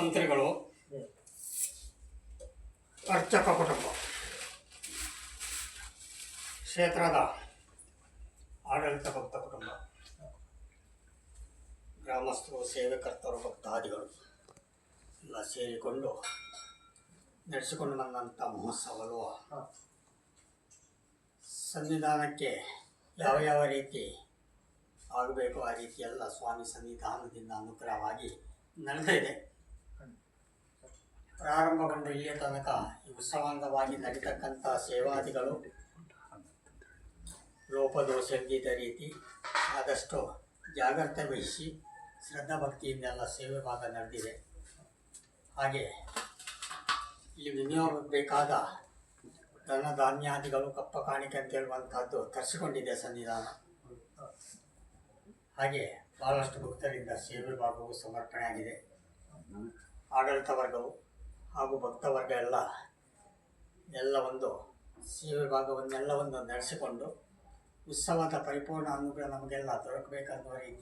ತಂತ್ರಿಗಳು, ಅರ್ಚಕ ಕುಟುಂಬ, ಕ್ಷೇತ್ರದ ಆಡಳಿತ ಭಕ್ತ ಕುಟುಂಬ, ಗ್ರಾಮಸ್ಥರು, ಸೇವೆಕರ್ತರು, ಭಕ್ತಾದಿಗಳು ಎಲ್ಲ ಸೇರಿಕೊಂಡು ನಡೆಸಿಕೊಂಡು ಬಂದಂಥ ಮಹೋತ್ಸವಗಳು ಸನ್ನಿಧಾನಕ್ಕೆ ಯಾವ ಯಾವ ರೀತಿ ಆಗಬೇಕು ಆ ರೀತಿ ಎಲ್ಲ ಸ್ವಾಮಿ ಸನ್ನಿಧಾನದಿಂದ ಅನುಗ್ರಹವಾಗಿ ನಡೆದಿದೆ. ಪ್ರಾರಂಭಗೊಂಡು ಇಲ್ಲಿಯ ತನಕ ಉತ್ಸವಾಂಗವಾಗಿ ನಡೀತಕ್ಕಂಥ ಸೇವಾದಿಗಳು ಲೋಪದೋಷವಿದ್ದ ರೀತಿ ಆದಷ್ಟು ಜಾಗ್ರತೆ ವಹಿಸಿ ಶ್ರದ್ಧಾ ಭಕ್ತಿಯಿಂದೆಲ್ಲ ಸೇವೆ ಭಾಗ ನಡೆದಿದೆ. ಹಾಗೆ ಇಲ್ಲಿ ವಿನಿಯೋಗಕ್ಕೆ ಬೇಕಾದ ಧನ ಧಾನ್ಯಾದಿಗಳು ಕಪ್ಪ ಕಾಣಿಕೆ ಅಂತ ಹೇಳುವಂಥದ್ದು ತರಿಸಿಕೊಂಡಿದೆ ಸನ್ನಿಧಾನ. ಹಾಗೆ ಭಾಳಷ್ಟು ಭಕ್ತರಿಂದ ಸೇವೆ ಭಾಗವು ಸಮರ್ಪಣೆ ಆಗಿದೆ. ಆಡಳಿತ ವರ್ಗವು ಹಾಗೂ ಭಕ್ತ ವರ್ಗ ಎಲ್ಲ ಒಂದು ಸೇವೆ ಭಾಗವನ್ನೆಲ್ಲವನ್ನು ನಡೆಸಿಕೊಂಡು ಉತ್ಸವದ ಪರಿಪೂರ್ಣ ಅನುಗ್ರಹ ನಮಗೆಲ್ಲ ದೊರಕಬೇಕನ್ನುವ ರೀತಿ